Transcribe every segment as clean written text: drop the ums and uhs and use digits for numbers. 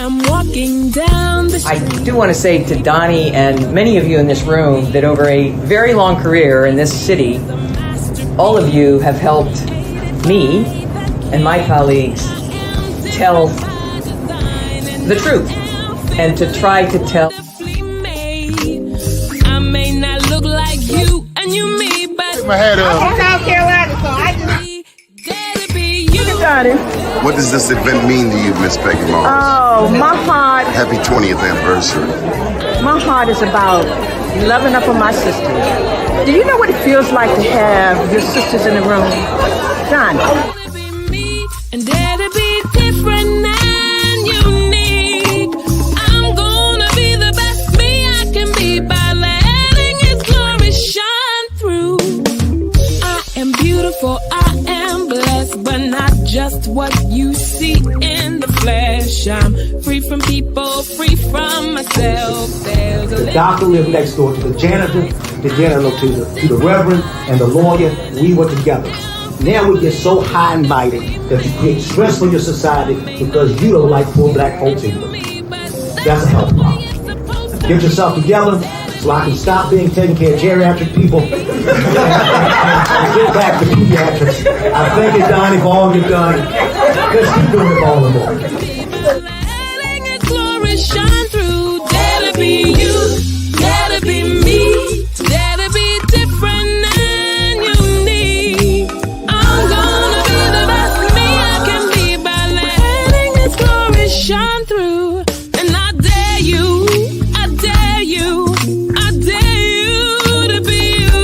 I'm walking down the street. I do want to say to Doni and many of you in this room that over a very long career in this city, all of you have helped me and my colleagues tell the truth and to try to tell. I may not look like you and you me, but my head up. I'm from South Carolina, so I just... What does this event mean to you, Miss Peggy Moss? Oh, my heart. Happy 20th anniversary. My heart is about loving up on my sisters. Do you know what it feels like to have your sisters in the room? John. And dare to be different and unique. I'm gonna be the best me I can be by letting His glory shine through. I am beautiful, I am blessed, but not just what you see in the flesh. I'm free from people, free from myself. The doctor lived next door to the janitor, to the reverend, and the lawyer. We were together. Now we get so high and mighty that you create stress for your society because you don't like poor black folks either. That's a health problem. Get yourself together so I can stop being taking care of geriatric people and get back to pediatrics. I thank you, Doni, for all you've done. Let's keep doing it all the more. Letting His glory shine through. Dare to be you, dare to be me, dare to be different and unique. I'm gonna be the best me I can be by letting His glory shine through. And I dare you, I dare you, I dare you to be you.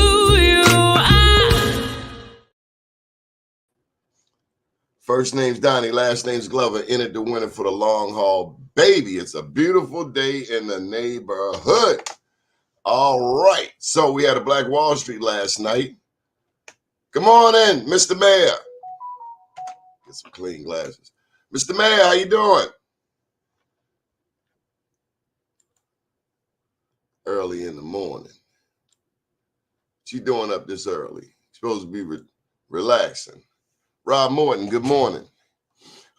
First name's Doni, last name's Glover. Entered the winner for the long haul. Baby, it's a beautiful day in the neighborhood. All right. So we had a Black Wall Street last night. Come on in, Mr. Mayor. Get some clean glasses. Mr. Mayor, how you doing? Early in the morning. What you doing up this early? Supposed to be relaxing. Rob Morton, good morning.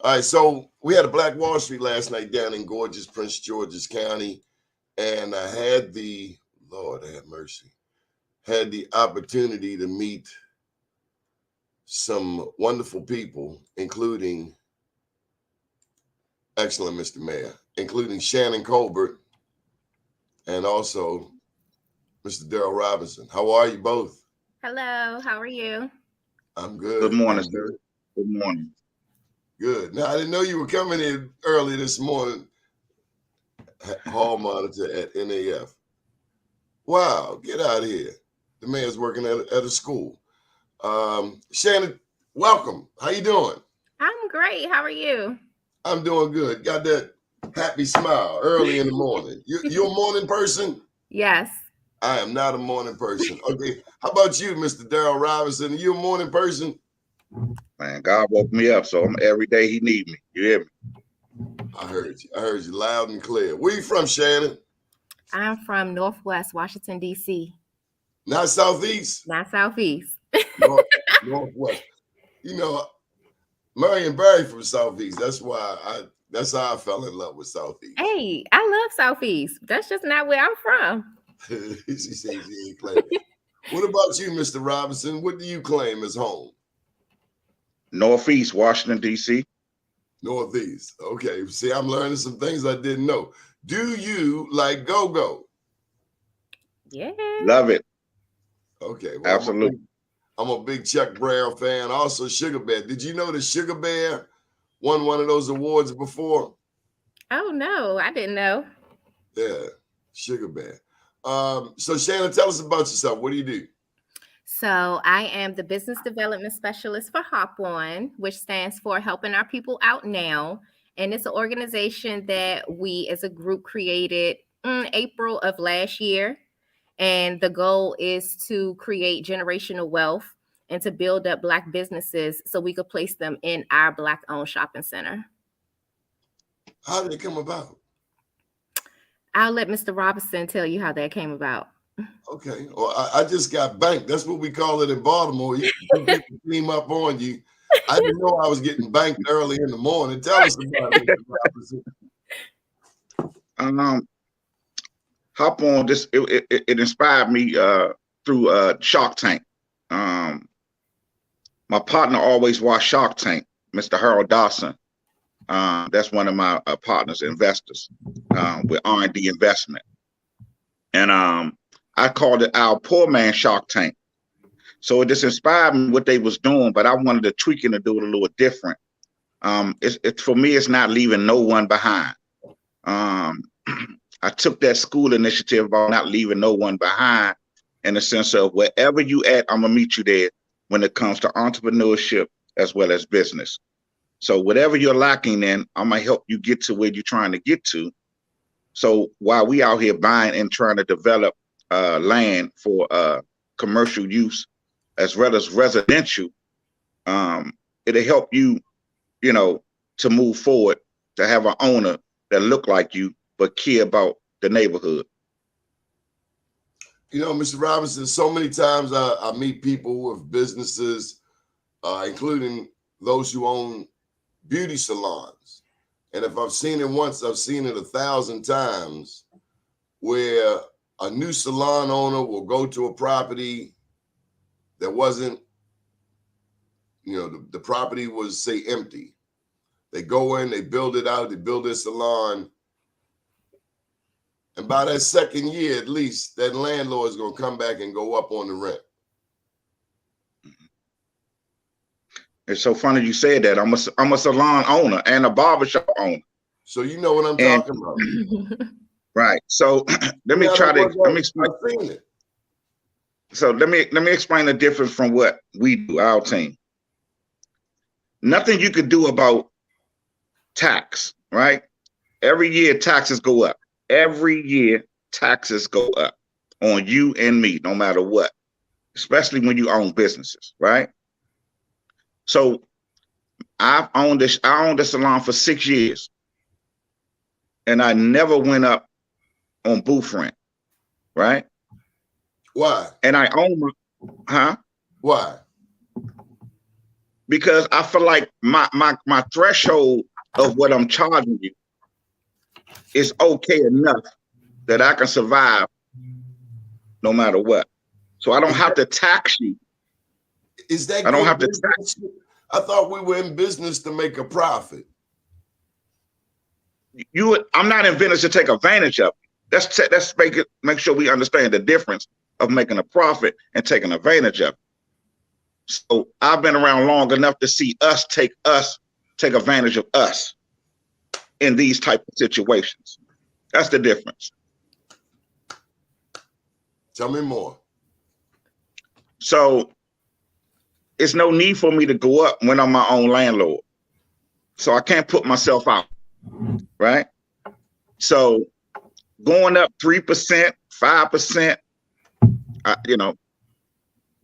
All right, so we had a Black Wall Street last night down in gorgeous Prince George's County, and I had the, Lord have mercy, had the opportunity to meet some wonderful people, including, excellent Mr. Mayor, including Shannon Colbert and also Mr. Darrell Robinson. How are you both? Hello, how are you? I'm good. Good morning, sir. Good morning. Good. Now, I didn't know you were coming in early this morning, hall monitor at NAF. Wow, get out of here. The mayor's working at a school. Shannon, welcome. How you doing? I'm great. How are you? I'm doing good. Got that happy smile early in the morning. You a morning person? Yes. I am not a morning person. Okay. How about you, Mr. Darrell Robinson? Are you a morning person? Man, God woke me up, so I'm every day He need me. You hear me? I heard you. I heard you loud and clear. Where you from, Shannon? I'm from Northwest Washington, D.C. Not Southeast? Not Southeast. Northwest. You know, Marion Barry from Southeast. That's how I fell in love with Southeast. Hey, I love Southeast. That's just not where I'm from. She says she ain't claiming. What about you, Mr. Robinson? What do you claim as home? Northeast Washington, D.C. Northeast. Okay. See, I'm learning some things I didn't know. Do you like go-go? Yeah. Love it. Okay. Well, absolutely. I'm a big Chuck Brown fan. Also, Sugar Bear. Did you know that Sugar Bear won one of those awards before? Oh, no. I didn't know. Yeah. Sugar Bear. So Shannon, tell us about yourself. What do you do? So I am the business development specialist for Hop On, which stands for Helping Our People Out Now. And it's an organization that we as a group created in April of last year. And the goal is to create generational wealth and to build up Black businesses so we could place them in our Black-owned shopping center. How did it come about? I'll let Mr. Robinson tell you how that came about. Okay. Well, I just got banked. That's what we call it in Baltimore. You team up on you. I didn't know I was getting banked early in the morning. Tell us about it, Mr. Robinson. Um, hop on this. It inspired me through Shark Tank. My partner always watched Shark Tank, Mr. Harold Dawson. That's one of my partners, investors with R&D investment. And I called it our poor man Shark Tank. So it just inspired me what they was doing, but I wanted to tweak it and do it a little different. For me, it's not leaving no one behind. I took that school initiative about not leaving no one behind in the sense of wherever you at, I'm gonna meet you there when it comes to entrepreneurship as well as business. So whatever you're lacking in, I'm gonna help you get to where you're trying to get to. So while we out here buying and trying to develop land for commercial use as well as residential, it'll help you, to move forward, to have an owner that look like you but care about the neighborhood. Mr. Robinson, so many times I meet people with businesses, including those who own beauty salons. And if I've seen it once, I've seen it 1,000 times, where a new salon owner will go to a property that wasn't, the property was, say, empty. They go in, they build it out, they build their salon. And by that second year, at least, that landlord is going to come back and go up on the rent. It's so funny you said that. I'm a salon owner and a barbershop owner. So you know what I'm talking about. Right. So let me explain. I've seen it. So let me explain the difference from what we do, our team. Nothing you could do about tax, right? Every year taxes go up. Every year taxes go up on you and me, no matter what, especially when you own businesses, right? So I owned the salon for 6 years, and I never went up on booth rent, right? Why? And I own Why? Because I feel like my threshold of what I'm charging you is okay enough that I can survive no matter what. So I don't have to tax you. Is that I don't have to tax you. I thought we were in business to make a profit. I'm not in business to take advantage of it. Let's make sure we understand the difference of making a profit and taking advantage of it. So I've been around long enough to see us take advantage of us in these type of situations. That's the difference. Tell me more. So it's no need for me to go up when I'm my own landlord. So I can't put myself out, right? So going up 3%, 5%,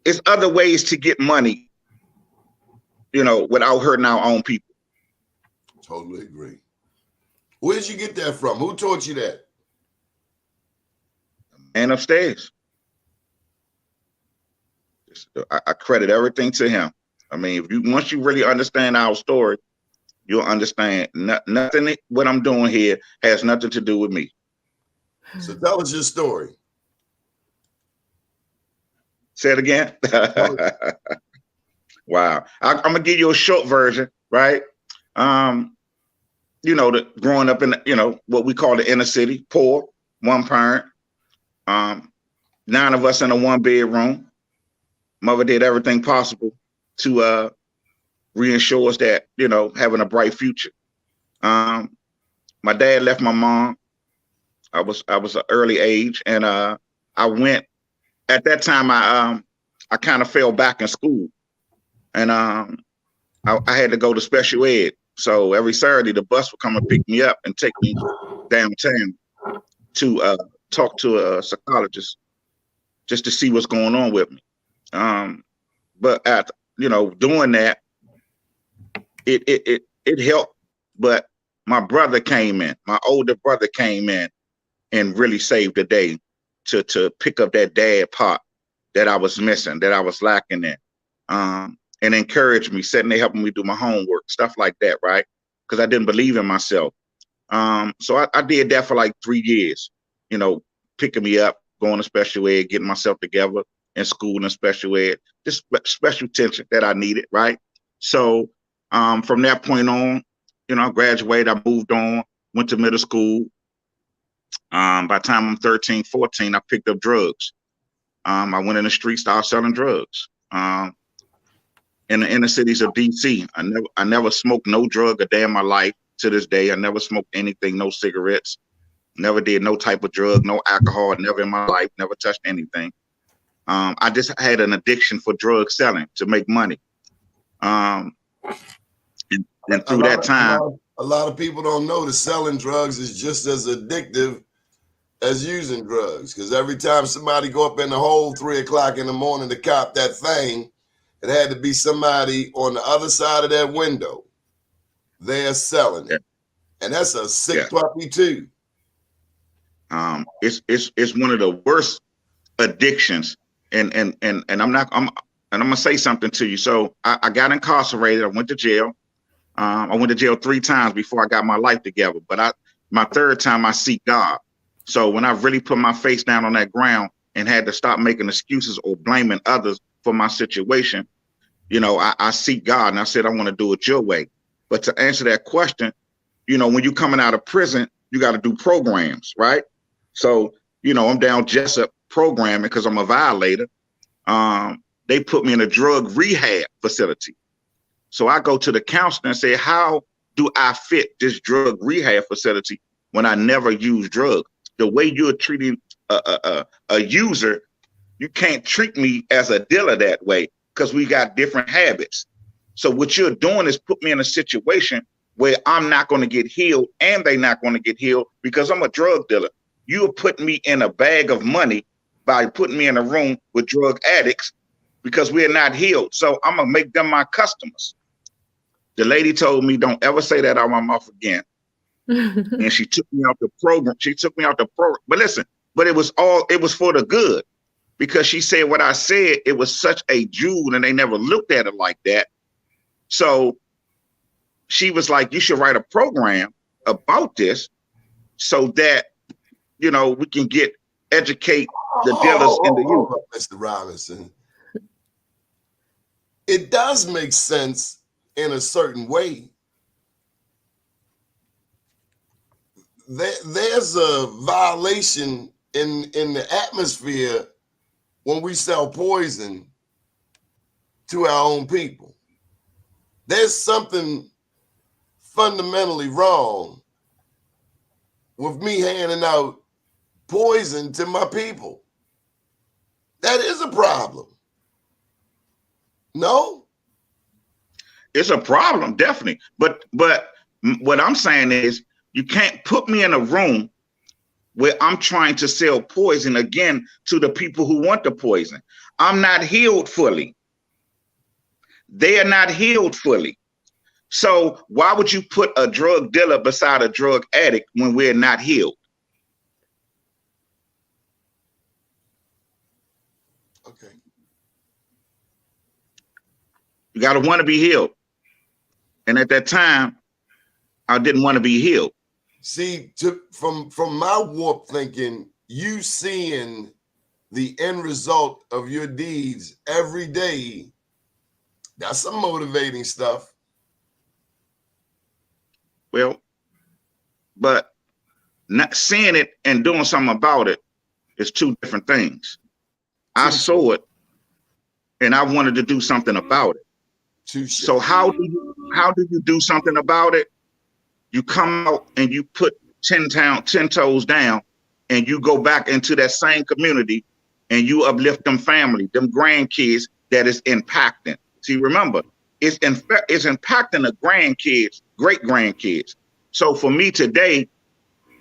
it's other ways to get money, without hurting our own people. Totally agree. Where did you get that from? Who taught you that? And upstairs. I credit everything to him. I mean, once you really understand our story, you'll understand nothing. What I'm doing here has nothing to do with me. So tell us your story. Say it again. Wow. I'm gonna give you a short version, right? Growing up in what we call the inner city, poor, one parent, 9 of us in a 1-bedroom. Mother did everything possible to reassure us that having a bright future. My dad left my mom. I was an early age, and I went. At that time, I kind of fell back in school, and I had to go to special ed. So every Saturday, the bus would come and pick me up and take me downtown to talk to a psychologist just to see what's going on with me. But at doing that, it helped. But my brother came in, my older brother came in and really saved the day to pick up that dad part that I was missing, that I was lacking in, and encouraged me, sitting there helping me do my homework, stuff like that, right? Because I didn't believe in myself. So I did that for like 3 years, you know, picking me up, going to special ed, getting myself together in school and special ed, just special attention that I needed, right? So from that point on, you know, I graduated, I moved on, went to middle school. By the time I'm 13, 14, I picked up drugs. I went in the street, started selling drugs. In the inner cities of DC, I never smoked no drug a day in my life. To this day, I never smoked anything, no cigarettes, never did no type of drug, no alcohol, never in my life, never touched anything. I just had an addiction for drug selling to make money. And through that time, a lot of people don't know that selling drugs is just as addictive as using drugs. Because every time somebody go up in the hole 3 o'clock in the morning to cop that thing, it had to be somebody on the other side of that window. They're selling it, and that's a sick puppy too. It's one of the worst addictions, and I'm gonna say something to you. So I got incarcerated. I went to jail. I went to jail 3 times before I got my life together. But my 3rd time I seek God. So when I really put my face down on that ground and had to stop making excuses or blaming others for my situation, you know, I seek God and I said I want to do it your way. But to answer that question, you know, when you're coming out of prison, you got to do programs, right? So, you know, I'm down Jessup programming because I'm a violator. They put me in a drug rehab facility. So I go to the counselor and say, how do I fit this drug rehab facility when I never use drugs? The way you're treating a user, you can't treat me as a dealer that way because we got different habits. So what you're doing is put me in a situation where I'm not going to get healed and they're not going to get healed because I'm a drug dealer. You're putting me in a bag of money by putting me in a room with drug addicts because we're not healed. So I'm going to make them my customers. The lady told me, don't ever say that out of my mouth again. And she took me out the program. But listen, but it was for the good because she said what I said, it was such a jewel and they never looked at it like that. So she was like, you should write a program about this so that, you know, we can educate the dealers in the youth. Mr. Robinson, it does make sense in a certain way. There's a violation in the atmosphere when we sell poison to our own people. There's something fundamentally wrong with me handing out poison to my people. That is a problem. No? It's a problem, definitely. But what I'm saying is you can't put me in a room where I'm trying to sell poison again to the people who want the poison. I'm not healed fully. They are not healed fully. So why would you put a drug dealer beside a drug addict when we're not healed? Okay. You got to want to be healed. And at that time, I didn't want to be healed. See, from my warped thinking, you seeing the end result of your deeds every day, that's some motivating stuff. Well, but not seeing it and doing something about it is 2 different things. I saw it and I wanted to do something about it. So how do you do something about it? You come out and you put 10 toes down and you go back into that same community and you uplift them family, them grandkids that is impacting. See, remember, it's impacting the grandkids, great grandkids. So for me today,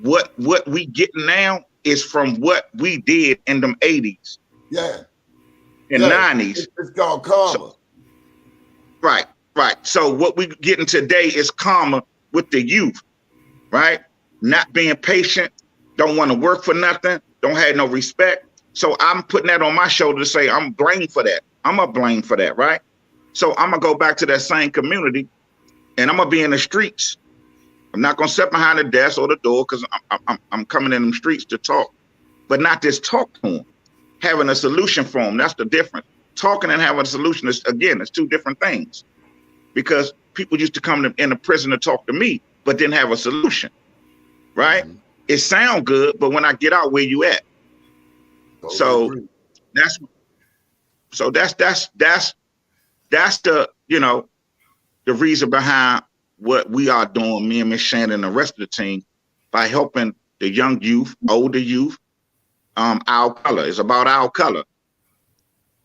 what we getting now is from what we did in them 80s. Yeah. And 90s. It's called karma. So, right. So what we getting today is karma with the youth, right? Not being patient, don't want to work for nothing, don't have no respect. So I'm putting that on my shoulder to say I'm blamed for that. I'm a blame for that, right? So I'm gonna go back to that same community and I'm gonna be in the streets I'm not gonna sit behind the desk or the door because I'm coming in them streets to talk, but not just talk to them. Having a solution for them. That's the difference. Talking and having a solution is, again, it's two different things. Because people used to come in the prison to talk to me, but didn't have a solution. Right? Mm-hmm. It sounds good, but when I get out, where you at? Totally that's the, you know, the reason behind what we are doing, me and Miss Shannon and the rest of the team, by helping the young youth, older youth, our color. It's about our color,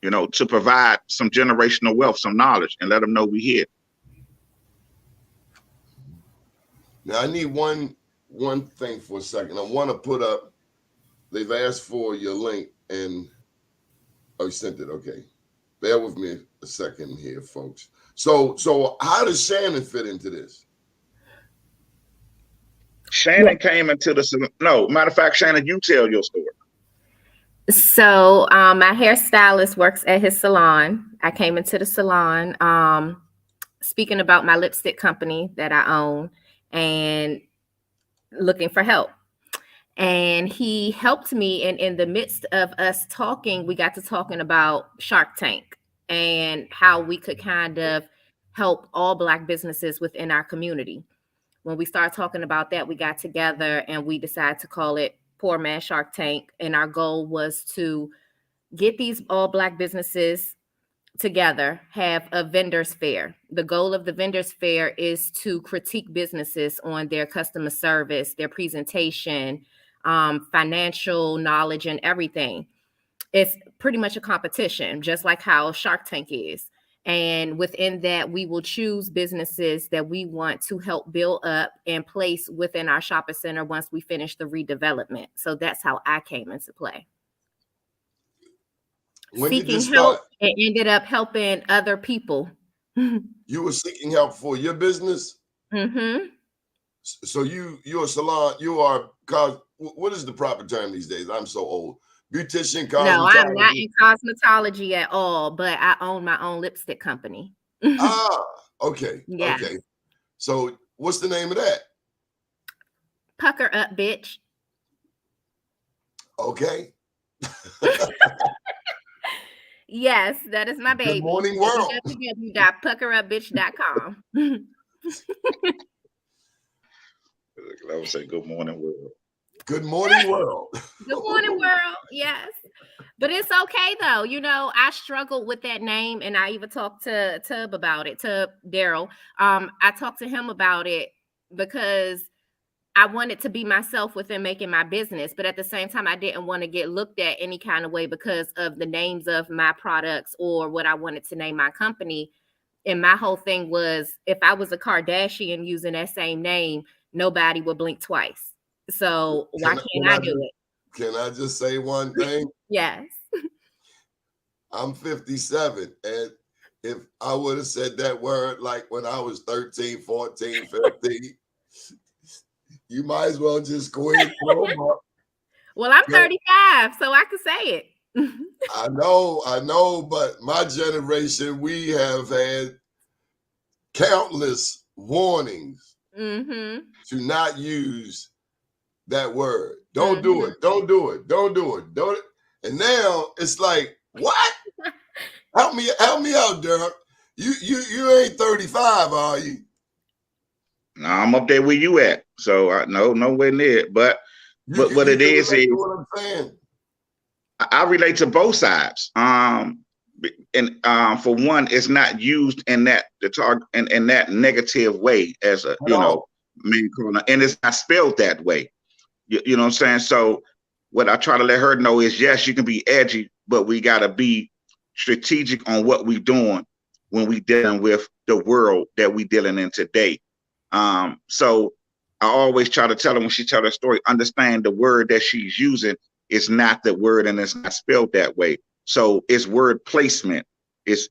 you know, to provide some generational wealth, some knowledge, and let them know we here. Now I need one thing for a second. I want to put up. They've asked for your link, and you sent it. Okay, bear with me a second here, folks. So how does Shannon fit into this? Shannon came into the no. Matter of fact, Shannon, you tell your story. So my hairstylist works at his salon. I came into the salon speaking about my lipstick company that I own and looking for help. And he helped me. And in the midst of us talking, we got to talking about Shark Tank and how we could kind of help all Black businesses within our community. When we started talking about that, we got together and we decided to call it Poor Man Shark Tank. And our goal was to get these all Black businesses together, have a vendors fair. The goal of the vendors fair is to critique businesses on their customer service, their presentation, financial knowledge, and everything. It's pretty much a competition, just like how Shark Tank is. And within that, we will choose businesses that we want to help build up and place within our shopping center once we finish the redevelopment. So that's how I came into play. When seeking help and ended up helping other people. You were seeking help for your business? Mm-hmm. So you're a salon, you are, what is the proper term these days? I'm so old. Beautician, cosmetology? No, I'm not in cosmetology at all, but I own my own lipstick company. Okay. Yes. Okay. So what's the name of that? Pucker Up, bitch. Okay. Yes, that is my baby. Good morning, world. www.puckerupbitch.com. I would say good morning, world. Good morning, world. Good morning, world. Yes. But it's okay, though. You know, I struggled with that name, and I even talked to Tub about it, to Daryl. I talked to him about it because I wanted to be myself within making my business, but at the same time, I didn't want to get looked at any kind of way because of the names of my products or what I wanted to name my company. And my whole thing was, if I was a Kardashian using that same name, nobody would blink twice. So why can't I do it? Can I just say one thing? Yes. I'm 57, and if I would have said that word like when I was 13, 14, 15, you might as well just go ahead and throw them up. Well, I'm 35, so I can say it. I know, but my generation, we have had countless warnings to not use that word. Don't do it. Don't do it. Don't do it. Don't it. And now it's like, what? Help me out, Derek. You ain't 35, are you? No, I'm up there where you at. So no, nowhere near. But what it is what I'm saying. I relate to both sides. And for one, it's not used in that in that negative way as a main corner, and it's not spelled that way. You know what I'm saying? So what I try to let her know is, yes, you can be edgy, but we gotta be strategic on what we doing when we dealing with the world that we dealing in today. So I always try to tell her when she tell her story, understand the word that she's using is not the word and it's not spelled that way. So it's word placement. It's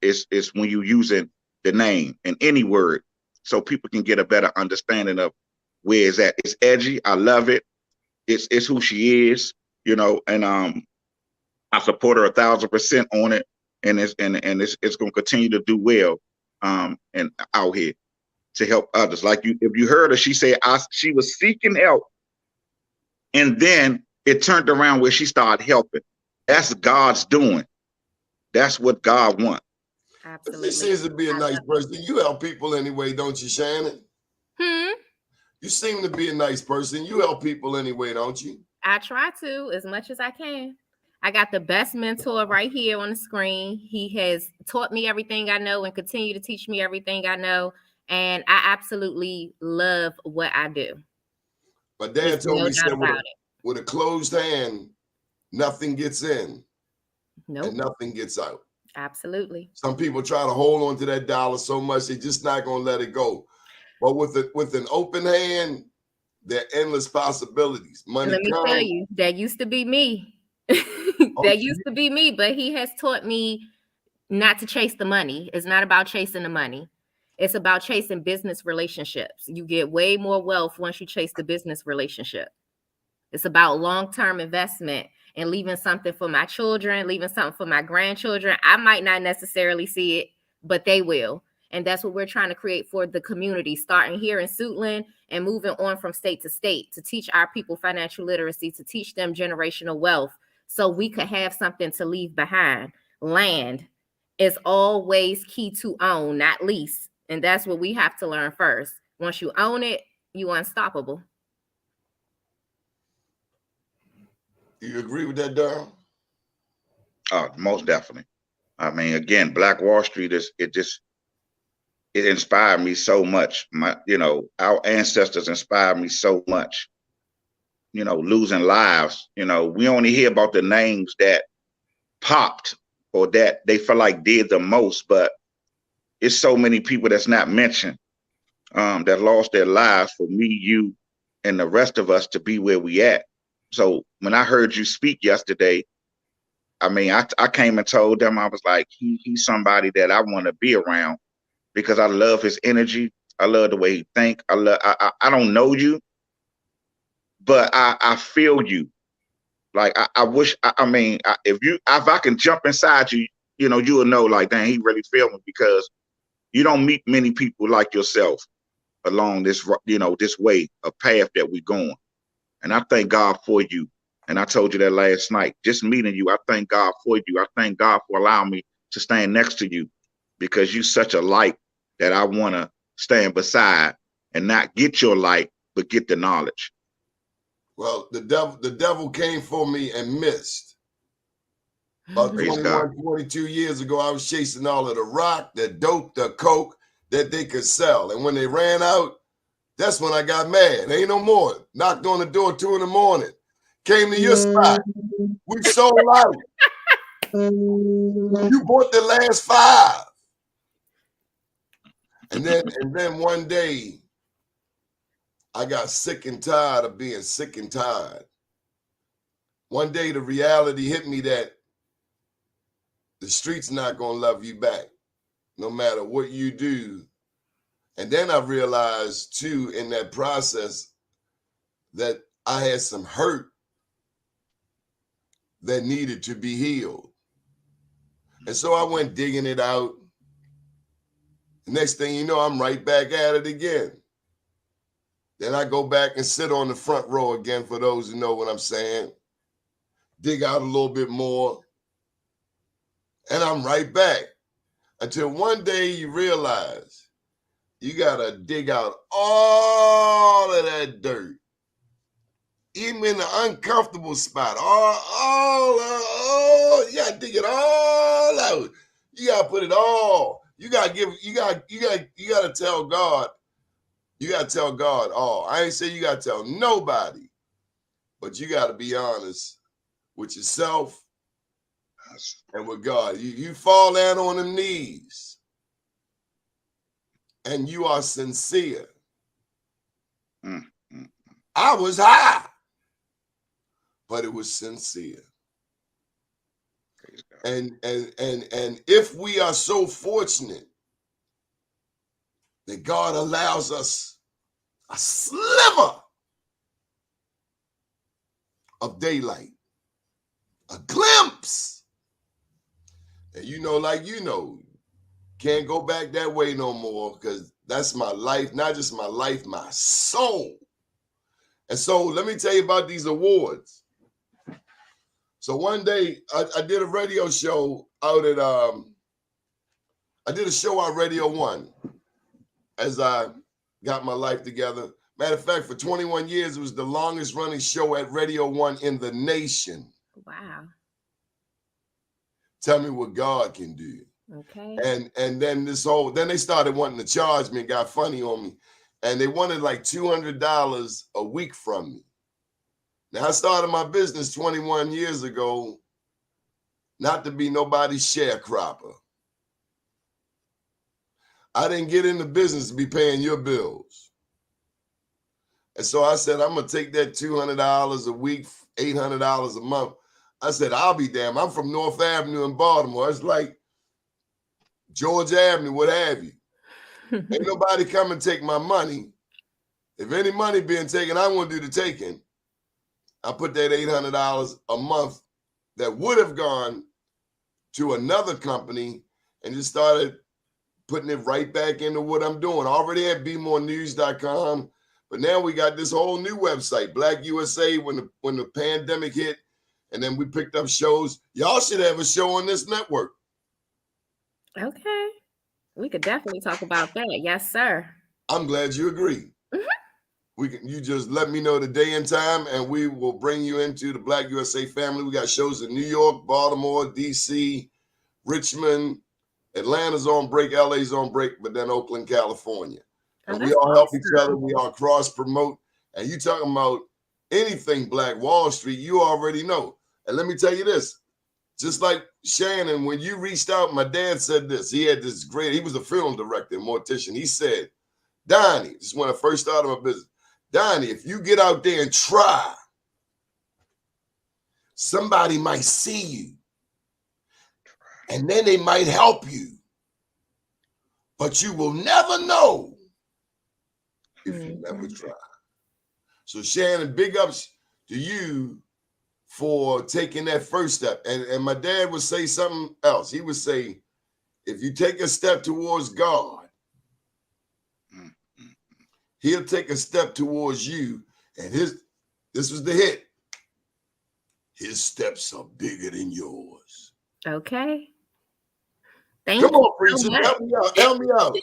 when you using the name in any word, so people can get a better understanding of where is that. It's edgy. I love it. It's who she is, you know, and I support her 1,000% on it, and it's going to continue to do well and out here. to help others. Like if you heard her, she said she was seeking help, and then it turned around where she started helping. That's God's doing. That's what God wants. Absolutely. She seems to be a nice person. You help people anyway, don't you, Shannon? You seem to be a nice person. You help people anyway, don't you? I try to as much as I can. I got the best mentor right here on the screen. He has taught me everything I know and continue to teach me everything I know. And I absolutely love what I do. But Dad told me, he said, with a closed hand, nothing gets in. Nope. And nothing gets out. Absolutely. Some people try to hold on to that dollar so much, they're just not going to let it go. But with an open hand, there are endless possibilities. Money. Let me tell you, that used to be me. That used to be me, but he has taught me not to chase the money. It's not about chasing the money. It's about chasing business relationships. You get way more wealth once you chase the business relationship. It's about long-term investment and leaving something for my children, leaving something for my grandchildren. I might not necessarily see it, but they will. And that's what we're trying to create for the community, starting here in Suitland and moving on from state to state, to teach our people financial literacy, to teach them generational wealth, so we could have something to leave behind. Land is always key to own, not lease. And that's what we have to learn first. Once you own it, you're unstoppable. You agree with that, Darryl? Most definitely. I mean, again, Black Wall Street it inspired me so much. Our ancestors inspired me so much. Losing lives. We only hear about the names that popped or that they feel like did the most, but it's so many people that's not mentioned that lost their lives for me, you, and the rest of us to be where we at. So when I heard you speak yesterday, I mean, I came and told them, I was like, he's somebody that I want to be around, because I love his energy. I love the way he think. I don't know you, but I feel you. Like I wish. If I can jump inside you, you will know. Like, dang, he really feel me, because you don't meet many people like yourself along this, this way, a path that we're going. And I thank God for you. And I told you that last night. Just meeting you, I thank God for you. I thank God for allowing me to stand next to you, because you're such a light that I want to stand beside and not get your light, but get the knowledge. Well, the devil came for me and missed. About 21, 22 years ago, I was chasing all of the rock, the dope, the coke that they could sell. And when they ran out, that's when I got mad. Ain't no more. Knocked on the door 2 a.m. Came to your spot. We sold out. You bought the last 5. And then one day, I got sick and tired of being sick and tired. One day, the reality hit me that the street's not going to love you back, no matter what you do. And then I realized, too, in that process, that I had some hurt that needed to be healed. And so I went digging it out. The next thing you know, I'm right back at it again. Then I go back and sit on the front row again, for those who know what I'm saying. Dig out a little bit more. And I'm right back. Until one day you realize you got to dig out all of that dirt. Even in the uncomfortable spot. You got to dig it all out. You got to put it all. You got to tell God. You got to tell God all. I ain't say you got to tell nobody, but you got to be honest with yourself and with God. You fall down on them knees and you are sincere. I was high, but it was sincere. And if we are so fortunate that God allows us a sliver of daylight, a glimpse, and can't go back that way no more, because That's my life, not just my life, my soul. And so let me tell you about these awards. So one day I did a radio show out at I did a show on Radio 1 as I got my life together. Matter of fact, for 21 years, it was the longest running show at Radio 1 in the nation. Wow. Tell me what God can do. Okay. And then then they started wanting to charge me and got funny on me. And they wanted like $200 a week from me. Now, I started my business 21 years ago, not to be nobody's sharecropper. I didn't get in the business to be paying your bills. And so I said, I'm going to take that $200 a week, $800 a month. I said, I'll be damned. I'm from North Avenue in Baltimore. It's like George Avenue, what have you. Ain't nobody come and take my money. If any money being taken, I want to do the taking. I put that $800 a month that would have gone to another company and just started putting it right back into what I'm doing. Already at bemorenews.com, but now we got this whole new website, Black USA, when the pandemic hit, and then we picked up shows. Y'all should have a show on this network. Okay. We could definitely talk about that. Yes, sir. I'm glad you agree. You just let me know the day and time, and we will bring you into the Black USA family. We got shows in New York, Baltimore, DC, Richmond, Atlanta's on break, LA's on break, but then Oakland, California. And we all help each other. We all cross promote. And you talking about anything Black Wall Street, you already know. And let me tell you this, just like Shannon, when you reached out, my dad said this. He was a film director and mortician. He said, Donnie, this is when I first started my business. Donnie, if you get out there and try, somebody might see you. And then they might help you. But you will never know if you never try. So Shannon, big ups to you for taking that first step. And my dad would say something else. He would say, if you take a step towards God, he'll take a step towards you. And this was the hit. His steps are bigger than yours. Okay. Thank you. Come on, preacher. Help me out. Help me out.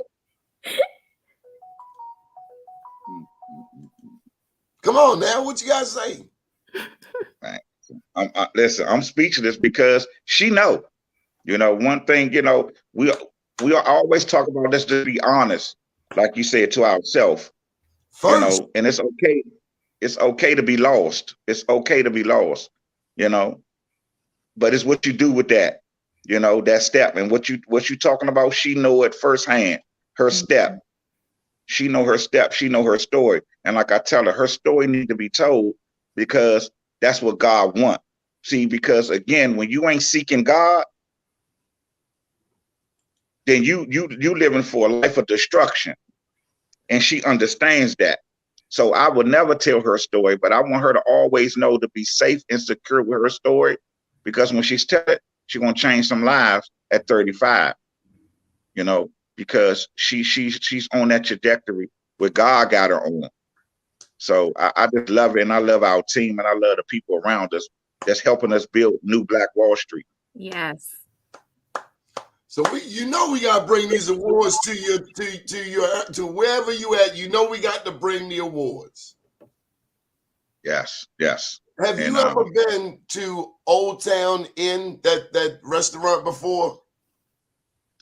Come on now. What you guys say? Right. Listen, I'm speechless because she know. You know, one thing, you know, we always talk about, let's just be honest, like you said, to ourselves. You know, and it's okay. It's okay to be lost. It's okay to be lost, you know. But it's what you do with that, you know, that step. And what you talking about, she know it firsthand. Her step. She know her step. She know her story. And like I tell her story needs to be told because that's what God wants. See, because again, when you ain't seeking God, then you living for a life of destruction. And she understands that. So I would never tell her story, but I want her to always know to be safe and secure with her story, because when she's telling it, she's gonna change some lives at 35. You know, because she's on that trajectory where God got her on. So I just love it, and I love our team, and I love the people around us that's helping us build new Black Wall Street. Yes. So we gotta bring these awards to wherever you at. You know we got to bring the awards. Yes, yes. Have you ever been to Old Town Inn, that restaurant before?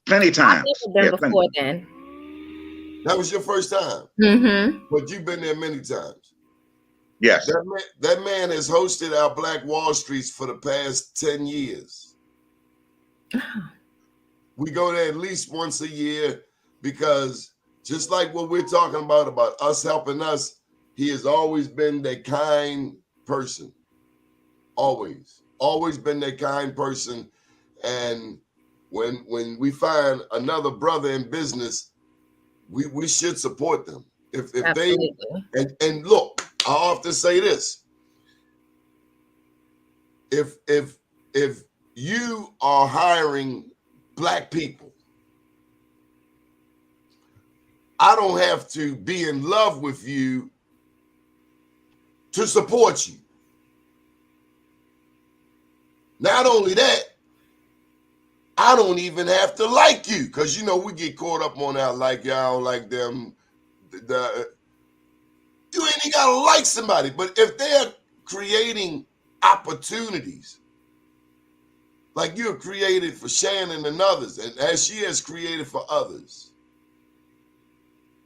Plenty times. I've never been before then. That was your first time. Mm-hmm. But you've been there many times. Yes. That man has hosted our Black Wall Streets for the past 10 years. We go there at least once a year because just like what we're talking about us helping us, he has always been that kind person. Always been that kind person. And when we find another brother in business, we should support them. If they and look, I often say this. If you are hiring Black people, I don't have to be in love with you to support you. Not only that, I don't even have to like you, because you know we get caught up on that, like y'all like them. You ain't even gotta like somebody, but if they're creating opportunities, like you have created for Shannon and others, and as she has created for others,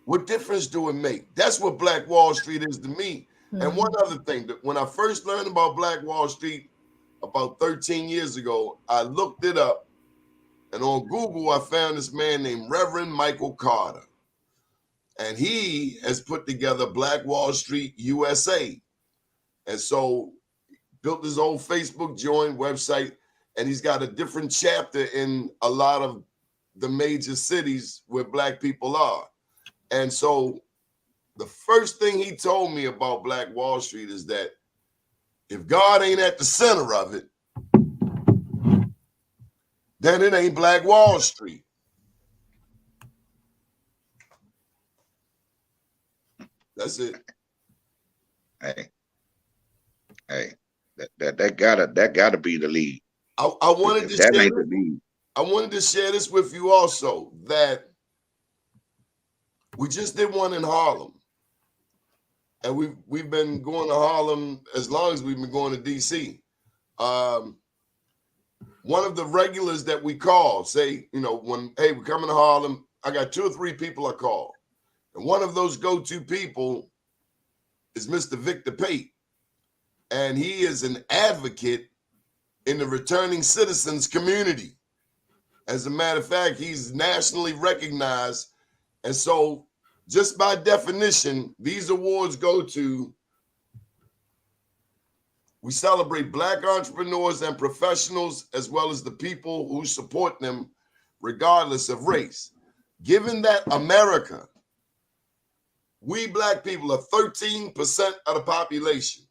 what difference do it make? That's what Black Wall Street is to me. Mm-hmm. And one other thing, that when I first learned about Black Wall Street about 13 years ago, I looked it up, and on Google, I found this man named Reverend Michael Carter. And he has put together Black Wall Street USA. And so built his own Facebook join website, and he's got a different chapter in a lot of the major cities where Black people are. And so the first thing he told me about Black Wall Street is that if God ain't at the center of it, then it ain't Black Wall Street. That's it. Hey, that gotta be the lead. I wanted to that share ain't the lead. I wanted to share this with you also, that we just did one in Harlem, and we've been going to Harlem as long as we've been going to DC. One of the regulars that we call, say, you know, when, hey, we're coming to Harlem, I got 2 or 3 people I call. And one of those go-to people is Mr. Victor Pate. And he is an advocate in the returning citizens community. As a matter of fact, he's nationally recognized. And so just by definition, these awards go to, we celebrate Black entrepreneurs and professionals, as well as the people who support them, regardless of race. Given that America, we Black people are 13% of the population,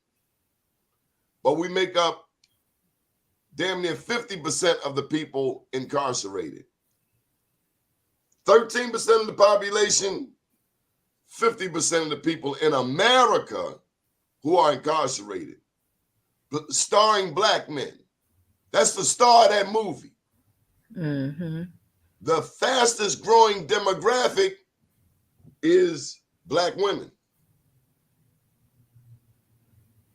but we make up damn near 50% of the people incarcerated. 13% of the population, 50% of the people in America who are incarcerated, starring Black men. That's the star of that movie. Mm-hmm. The fastest growing demographic is Black women.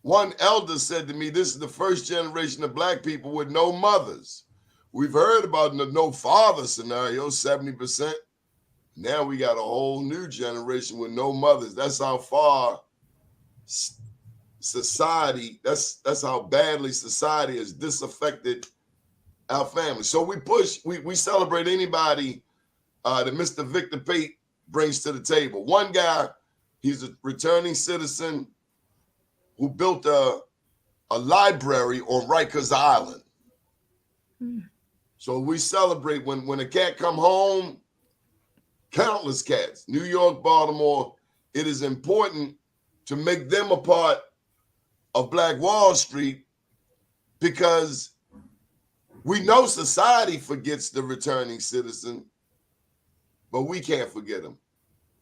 One elder said to me, this is the first generation of Black people with no mothers. We've heard about the no father scenario, 70%. Now we got a whole new generation with no mothers. That's how far society, that's how badly society has disaffected our families. So we celebrate anybody that Mr. Victor Pate brings to the table. One guy, he's a returning citizen who built a library on Rikers Island. So we celebrate when a cat come home, countless cats, New York, Baltimore. It is important to make them a part of Black Wall Street, because we know society forgets the returning citizen, but we can't forget them,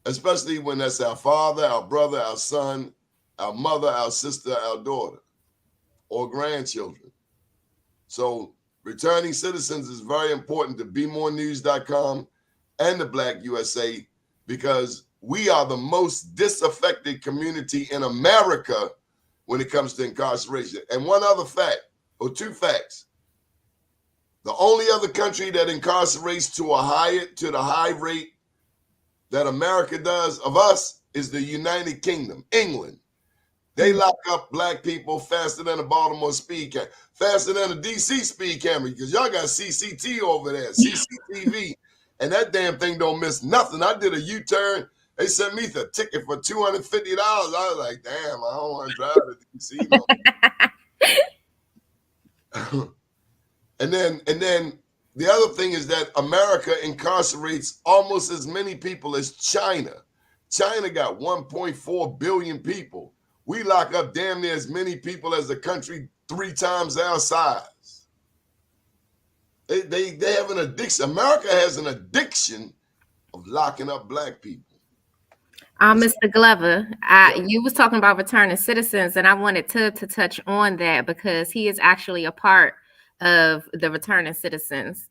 especially when that's our father, our brother, our son, our mother, our sister, our daughter, or grandchildren. So returning citizens is very important to BeMoreNews.com and the Black USA, because we are the most disaffected community in America when it comes to incarceration. And one other fact, or 2 facts. The only other country that incarcerates to the high rate that America does of us is the United Kingdom, England. They lock up Black people faster than a Baltimore speed camera, faster than a DC speed camera, because y'all got CCT over there, CCTV, and that damn thing don't miss nothing. I did a U-turn. They sent me the ticket for $250. I was like, damn, I don't want to drive to DC no. And then the other thing is that America incarcerates almost as many people as China. China got 1.4 billion people. We lock up damn near as many people as a country 3 times our size. They have an addiction. America has an addiction of locking up Black people. Mr. Glover, you was talking about returning citizens, and I wanted to touch on that because he is actually a part of the returning citizens.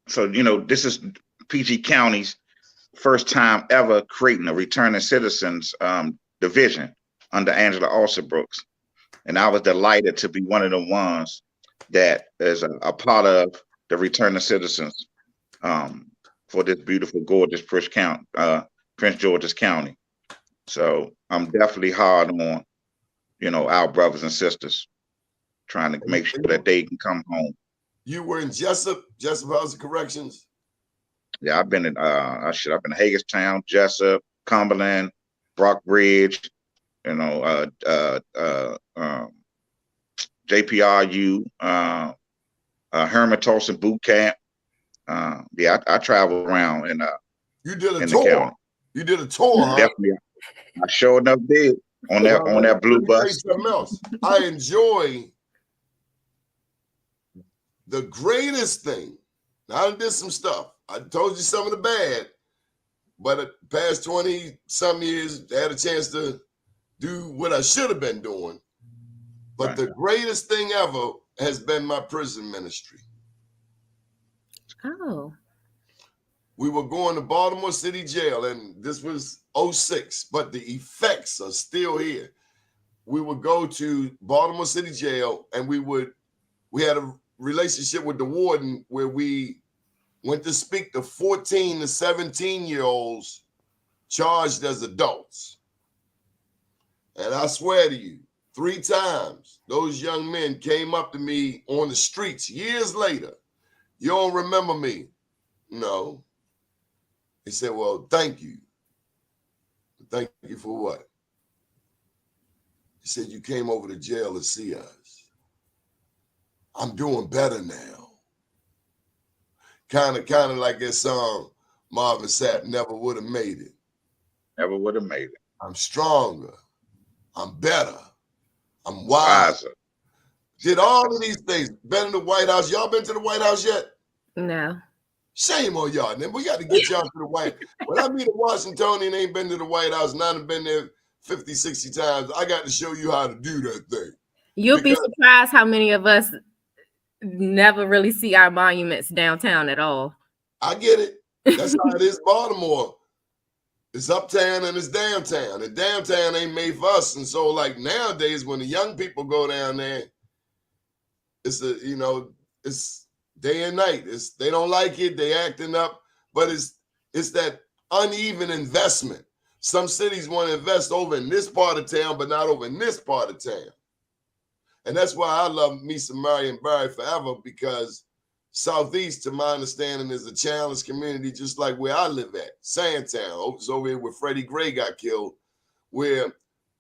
So this is PG County's first time ever creating a returning citizens division under Angela Alsobrooks, and I was delighted to be one of the ones that is a part of the returning citizens for this beautiful, gorgeous Prince George's County. So I'm definitely hard on, our brothers and sisters, trying to make sure that they can come home. You were in Jessup House of Corrections? Yeah, I've been in I've been in Hagerstown, Jessup, Cumberland, Brockbridge, JPRU, Herman Tolson Boot Camp. I travel around and you did a in tour. The county. You did a tour, huh? Definitely. I sure enough did on that blue bus. Something else. I enjoy the greatest thing. Now, I did some stuff. I told you some of the bad, but the past 20-some years, I had a chance to do what I should have been doing. But Right. The greatest thing ever has been my prison ministry. Oh. We were going to Baltimore City Jail, and this was 2006, but the effects are still here. We would go to Baltimore City Jail, and we had a relationship with the warden where we went to speak to 14 to 17-year-olds charged as adults. And I swear to you, 3 times those young men came up to me on the streets years later. You don't remember me? No. He said, well, thank you. Thank you for what? He said, you came over to jail to see us. I'm doing better now. Kind of like that song Marvin Sapp, Never Would Have Made It. Never would have made it. I'm stronger. I'm better. I'm wiser. Did all of these things. Been in the White House. Y'all been to the White House yet? No. Shame on y'all. Then we got to get y'all to the White House. When I meet a Washingtonian ain't been to the White House, and I've been there 50, 60 times, I got to show you how to do that thing. You'll be surprised how many of us never really see our monuments downtown at all. I get it. That's how it is, Baltimore. It's uptown and it's downtown. And downtown ain't made for us. And so, like, nowadays, when the young people go down there, it's day and night. They don't like it. They acting up. But it's that uneven investment. Some cities want to invest over in this part of town, but not over in this part of town. And that's why I love me some Marion Barry forever, because Southeast, to my understanding, is a challenged community, just like where I live at, Sandtown. It's over here where Freddie Gray got killed, where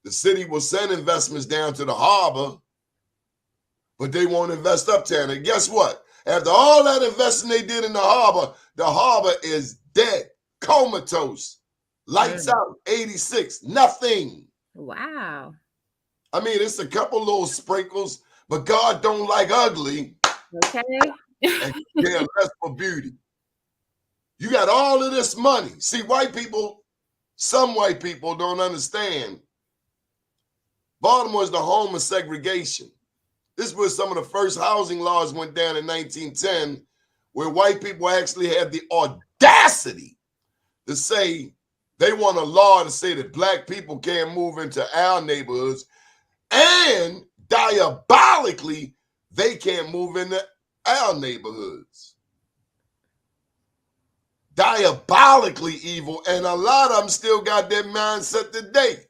the city will send investments down to the harbor, but they won't invest uptown. And guess what? After all that investing they did in the harbor is dead, comatose, lights out, 86, nothing. Wow. I mean, it's a couple little sprinkles, but God don't like ugly. Okay. And care less for beauty. You got all of this money. See, some white people don't understand. Baltimore is the home of segregation. This was some of the first housing laws went down in 1910, where white people actually had the audacity to say they want a law to say that black people can't move into our neighborhoods, and diabolically, they can't move into our neighborhoods. Diabolically evil, and a lot of them still got that mindset today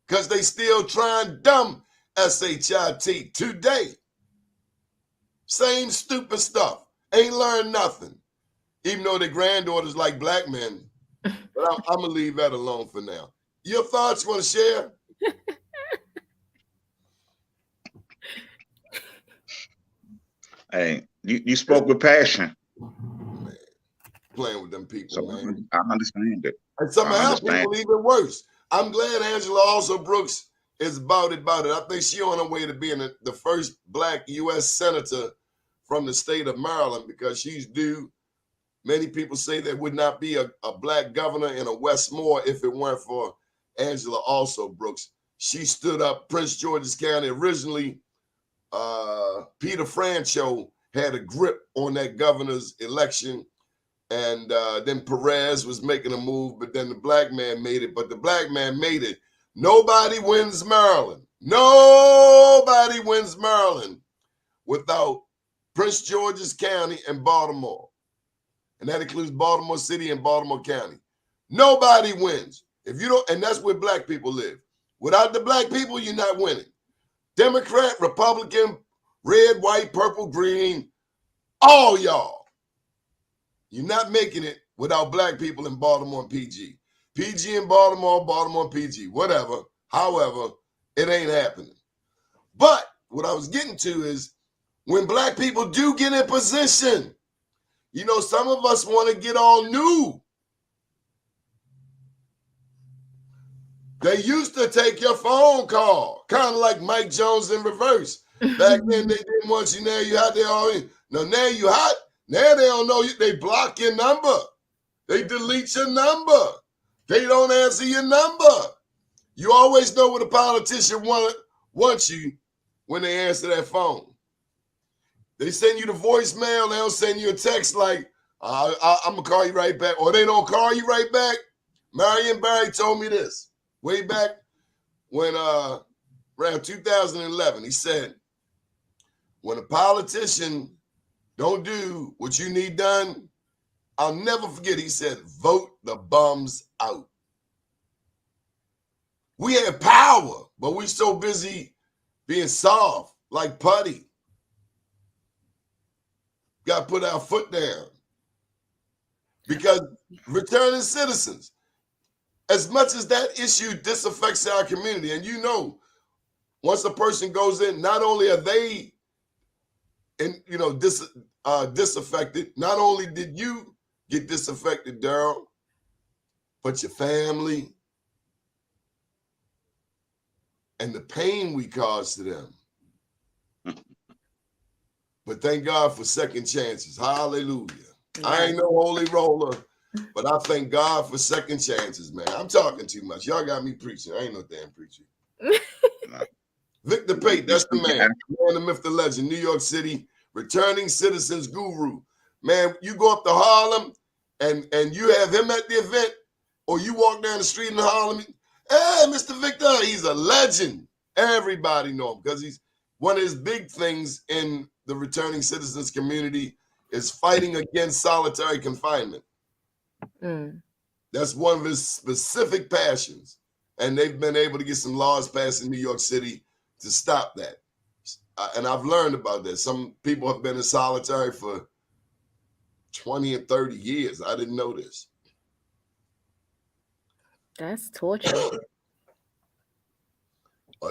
because they still trying dumb SHIT today. Same stupid stuff. Ain't learned nothing. Even though their granddaughters like black men. But I'm going to leave that alone for now. Your thoughts, you want to share? Hey, you spoke with passion. Man, playing with them people, So man. I understand it. And some of our people even worse. I'm glad Angela Alsobrooks is about it. I think she's on her way to being the first black U.S. senator from the state of Maryland, because she's due Many people say there would not be a black governor in a Westmore if it weren't for Angela also Brooks. She stood up Prince George's County. Originally, Peter Francho had a grip on that governor's election. And then Perez was making a move, but then the black man made it. But the black man made it. Nobody wins Maryland. Nobody wins Maryland without Prince George's County and Baltimore. And that includes Baltimore City and Baltimore County. Nobody wins. If you don't, and that's where black people live. Without the black people, you're not winning. Democrat, Republican, red, white, purple, green, all y'all. You're not making it without black people in Baltimore and PG. PG in Baltimore, Baltimore and PG, whatever. However, it ain't happening. But what I was getting to is when black people do get in position, you know, some of us want to get all new. They used to take your phone call, kind of like Mike Jones in reverse. Back then, they didn't want you. Now you out there all in. Now you hot. Now they don't know you. They block your number. They delete your number. They don't answer your number. You always know what a politician wants you when they answer that phone. They send you the voicemail. They don't send you a text like, I'm going to call you right back. Or they don't call you right back. Marion Barry told me this way back when around 2011. He said, when a politician don't do what you need done, I'll never forget, he said, vote the bums out. We have power, but we so busy being soft, like putty. Got to put our foot down. Because returning citizens, as much as that issue disaffects our community, and you know, once a person goes in, not only are they disaffected, not only did you get disaffected, Daryl, but your family and the pain we caused to them. But thank God for second chances. Hallelujah. Yeah. I ain't no holy roller, but I thank God for second chances, man. I'm talking too much. Y'all got me preaching. I ain't no damn preacher. Victor Pate, that's the man. Man, the myth, the legend, New York City, returning citizens guru. Man, you go up to Harlem and you have him at the event, or you walk down the street in Harlem, hey, Mr. Victor, he's a legend. Everybody know him because he's one of his big things in the returning citizens community is fighting against solitary confinement. That's one of his specific passions. And they've been able to get some laws passed in New York City to stop that. And I've learned about that. Some people have been in solitary for 20 and 30 years. I didn't know this. That's torture.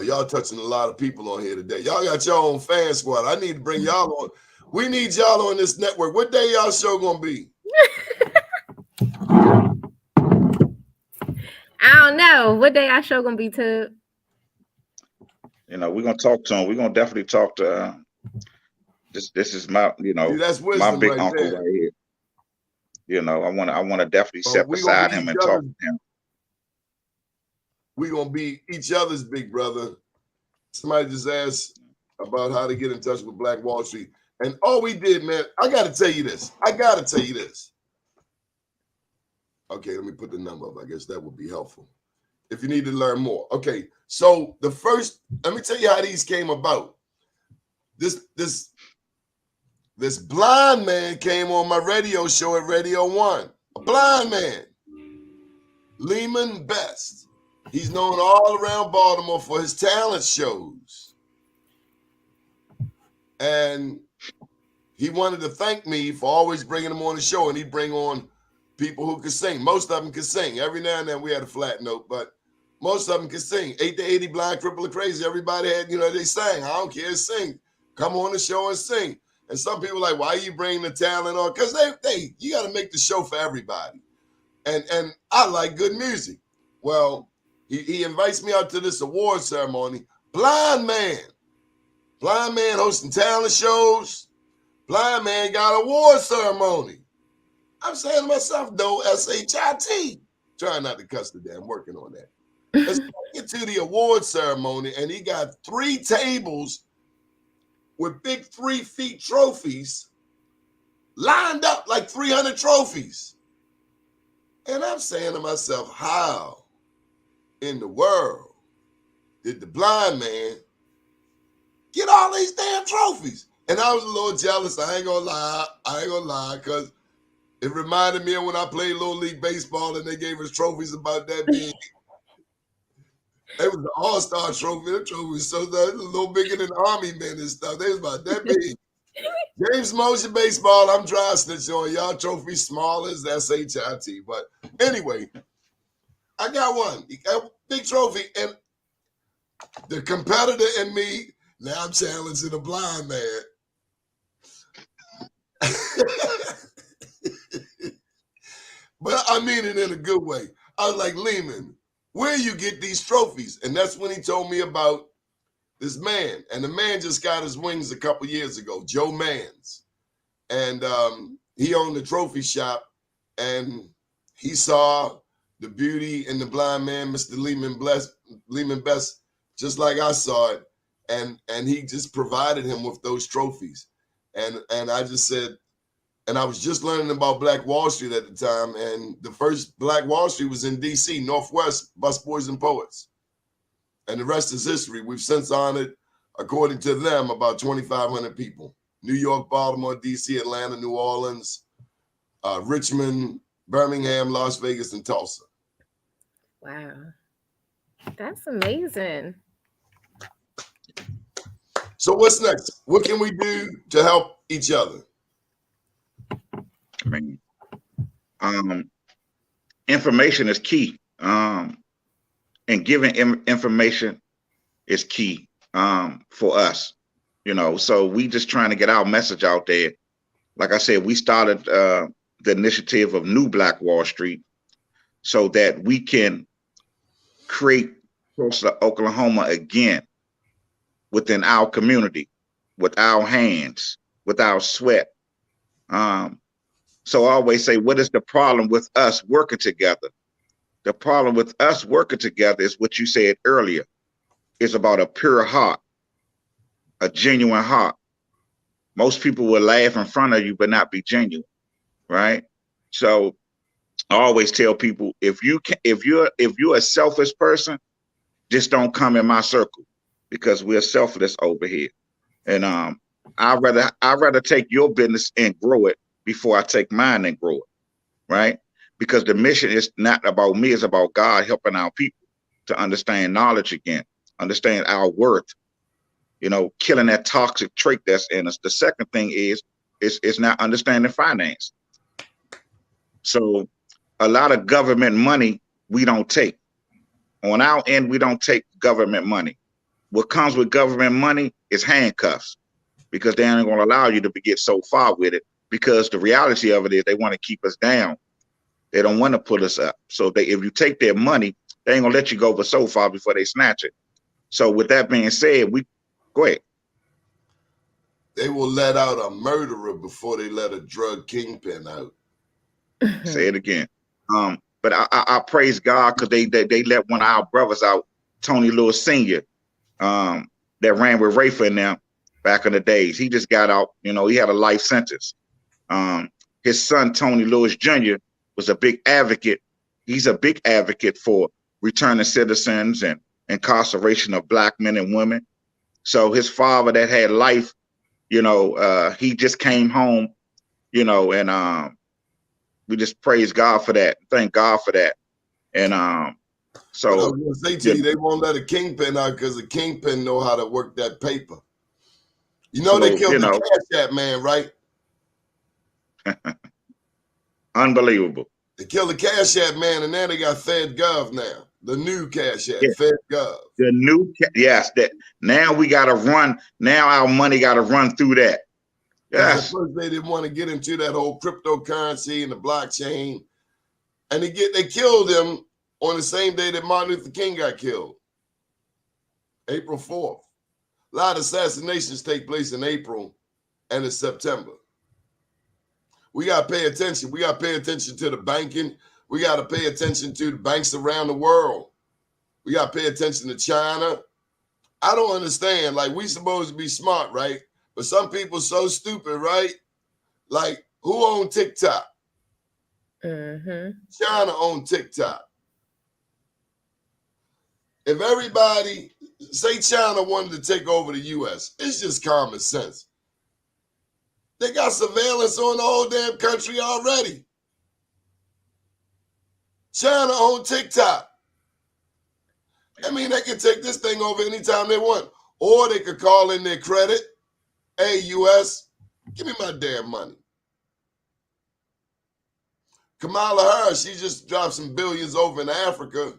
Y'all touching a lot of people on here today. Y'all got your own fan squad. I need to bring y'all on. We need y'all on this network. What day y'all show gonna be? I don't know. What day our show gonna be, Tub? You know, we're gonna talk to him. We're gonna definitely talk to this is my, you know, that's my big right uncle there. right here. You know, I wanna definitely step beside him and talk to him. We're gonna be each other's big brother. Somebody just asked about how to get in touch with Black Wall Street. And all we did, man, I gotta tell you this. Okay, let me put the number up. I guess that would be helpful if you need to learn more. Okay, so let me tell you how these came about. This blind man came on my radio show at Radio 1. A blind man, Lehman Best. He's known all around Baltimore for his talent shows. And he wanted to thank me for always bringing him on the show, and he'd bring on people who could sing. Most of them could sing. Every now and then we had a flat note, but most of them could sing. 8 to 80, blind, crippled, or crazy. Everybody had, they sang. I don't care, sing. Come on the show and sing. And some people like, why are you bringing the talent on? Because you got to make the show for everybody. And I like good music. Well, he invites me out to this award ceremony. Blind man hosting talent shows. Blind man got award ceremony. I'm saying to myself, though, S-H-I-T. Trying not to cuss today. I'm working on that. Let's get to the award ceremony, and he got 3 tables with big 3-feet trophies lined up like 300 trophies. And I'm saying to myself, how in the world did the blind man get all these damn trophies? And I was a little jealous. I ain't gonna lie, because it reminded me of when I played Little League Baseball and they gave us trophies about that big. It was the All-Star trophy. That trophy was so that, a little bigger than Army men and stuff. They was about that big. James Motion Baseball, I'm dry snitching on y'all. Trophy small as S-H-I-T. But anyway, I got one. He got a big trophy. And the competitor in me, now I'm challenging a blind man. But I mean it in a good way. I was like, Lehman, where you get these trophies? And that's when he told me about this man. And the man just got his wings a couple years ago, Joe Mans. And he owned a trophy shop, and he saw the beauty in the blind man, Mr. Lehman Best, just like I saw it. And he just provided him with those trophies. And I just said, and I was just learning about Black Wall Street at the time. And the first Black Wall Street was in D.C., Northwest, Busboys and Poets. And the rest is history. We've since honored, according to them, about 2,500 people. New York, Baltimore, D.C., Atlanta, New Orleans, Richmond, Birmingham, Las Vegas, and Tulsa. Wow. That's amazing. So what's next? What can we do to help each other? I mean, information is key. And giving information is key for us, you know. So we just trying to get our message out there. Like I said, we started the initiative of New Black Wall Street so that we can create Tulsa, Oklahoma again within our community, with our hands, with our sweat. So I always say, what is the problem with us working together? The problem with us working together is what you said earlier. It's about a pure heart, a genuine heart. Most people will laugh in front of you, but not be genuine, right? So I always tell people, if you're a selfish person, just don't come in my circle, because we're selfless over here. And I'd rather take your business and grow it before I take mine and grow it, right? Because the mission is not about me, it's about God helping our people to understand knowledge again, understand our worth, you know, killing that toxic trait that's in us. The second thing is not understanding finance. So a lot of government money we don't take. On our end, we don't take government money. What comes with government money is handcuffs, because they ain't gonna allow you to get so far with it, because the reality of it is they want to keep us down. They don't want to put us up. So if you take their money, they ain't gonna let you go for so far before they snatch it. So with that being said, go ahead. They will let out a murderer before they let a drug kingpin out. Say it again. But I praise God, because they let one of our brothers out, Tony Lewis Sr., that ran with Rafa and them back in the days. He just got out. You know, he had a life sentence. His son, Tony Lewis Jr., was a big advocate. He's a big advocate for returning citizens and incarceration of Black men and women. So his father that had life, you know, he just came home, you know, and we just praise God for that. Thank God for that. And so but I was gonna say to you, they won't let a kingpin out because the kingpin know how to work that paper. You know, they killed the Cash App man, right? Unbelievable. They killed the Cash App man, and now they got FedGov now. The new Cash App, FedGov. The new, yes, that now we got to run. Now our money got to run through that. Yes. At first they didn't want to get into that whole cryptocurrency and the blockchain, and they killed him on the same day that Martin Luther King got killed, April 4th. A lot of assassinations take place in April and in September. We got to pay attention. We got to pay attention to the banking. We got to pay attention to the banks around the world. We got to pay attention to China. I don't understand. Like, we supposed to be smart, right? But some people so stupid, right? Like, who own TikTok? China own TikTok. If everybody, say China wanted to take over the U.S., it's just common sense. They got surveillance on the whole damn country already. China own TikTok. I mean, they can take this thing over anytime they want. Or they could call in their credit. Hey, U.S., give me my damn money. Kamala Harris, she just dropped some billions over in Africa,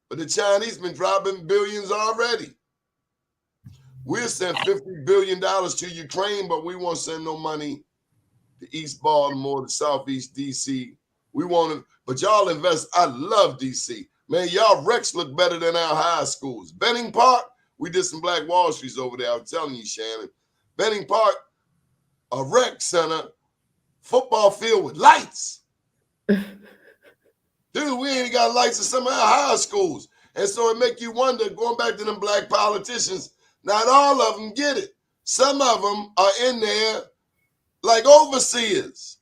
but the Chinese been dropping billions already. We'll send $50 billion to Ukraine, but we won't send no money to East Baltimore, to Southeast D.C. We want to, but y'all invest. I love D.C. Man, y'all Rex look better than our high schools. Benning Park, we did some Black Wall Streets over there. I'm telling you, Shannon. Benning Park, a rec center, football field with lights. Dude, we ain't got lights in some of our high schools. And so it make you wonder, going back to them black politicians, not all of them get it. Some of them are in there like overseers.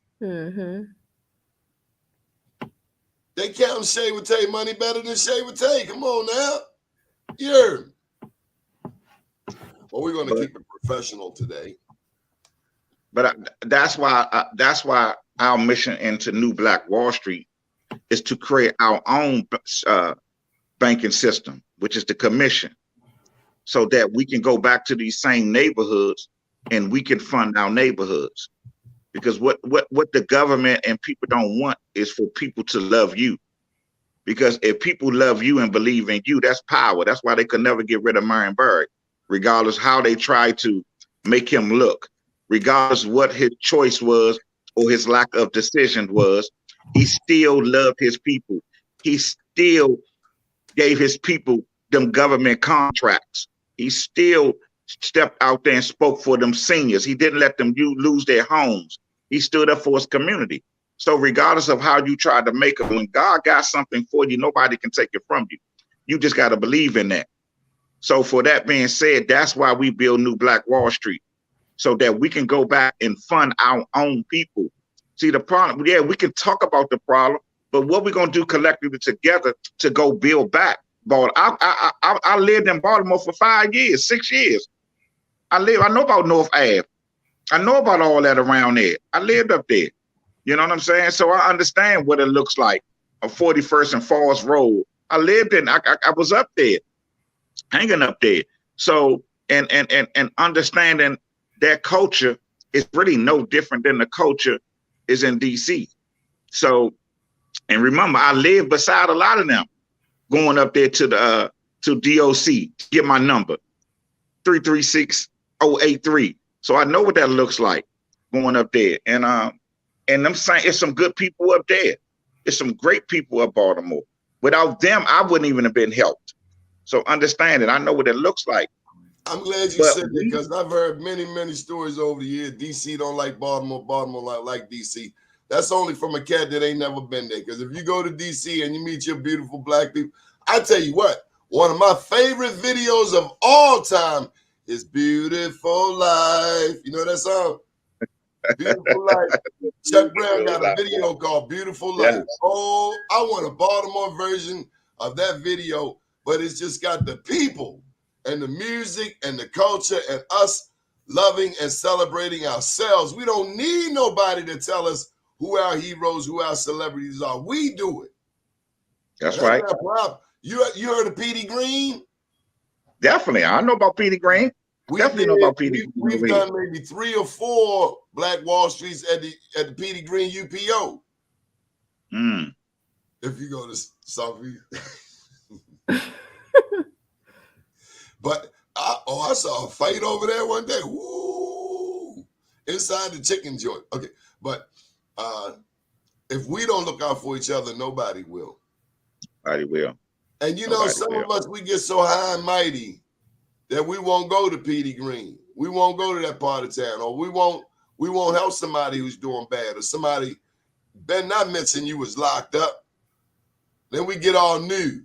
They count Shea Tay money better than Shea Tay. Come on now. You heard me. Well, we're going to keep it professional today. But that's why our mission into New Black Wall Street is to create our own banking system, which is the commission, so that we can go back to these same neighborhoods and we can fund our neighborhoods. Because what the government and people don't want is for people to love you. Because if people love you and believe in you, that's power. That's why they could never get rid of Marienberg, regardless how they try to make him look, regardless what his choice was or his lack of decision was. He still loved his people. He still gave his people them government contracts. He still stepped out there and spoke for them seniors. He didn't let them lose their homes. He stood up for his community. So regardless of how you try to make it, when God got something for you, nobody can take it from you. You just got to believe in that. So for that being said, that's why we build New Black Wall Street, so that we can go back and fund our own people. See, the problem, yeah, we can talk about the problem, but what we're going to do collectively together to go build back. I lived in Baltimore for 5 years, 6 years. I know about North Ave. I know about all that around there. I lived up there. You know what I'm saying? So I understand what it looks like, a 41st and Falls Road. I lived in, I was up there, hanging up there. So, and understanding that culture is really no different than the culture is in DC. So, and remember, I live beside a lot of them, going up there to the to DOC, get my number, 336-083. So I know what that looks like going up there. And I'm saying it's some good people up there. It's some great people up Baltimore. Without them, I wouldn't even have been helped. So understand it. I know what it looks like. I'm glad you said that, because I've heard many, many stories over the years. DC don't like Baltimore. Baltimore like DC. That's only from a cat that ain't never been there. Because if you go to DC and you meet your beautiful black people, I tell you what, one of my favorite videos of all time is Beautiful Life. You know that song? Beautiful Life. Chuck Brown got a video called Beautiful Life. Yes. Oh, I want a Baltimore version of that video, but it's just got the people and the music and the culture and us loving and celebrating ourselves. We don't need nobody to tell us who our heroes, who our celebrities are. We do it. That's right. You heard of Petey Green? Definitely. I know about Petey Green. Definitely know about Petey Green. We've done maybe 3 or 4 Black Wall Streets at the Petey Green UPO. If you go to Southeast. But I saw a fight over there one day. Woo! Inside the chicken joint. Okay, but if we don't look out for each other, nobody will. Nobody will. And you know, some of us, we get so high and mighty that we won't go to Petey Green. We won't go to that part of town, or we won't We won't help somebody who's doing bad, or somebody better not mention you was locked up. Then we get all new.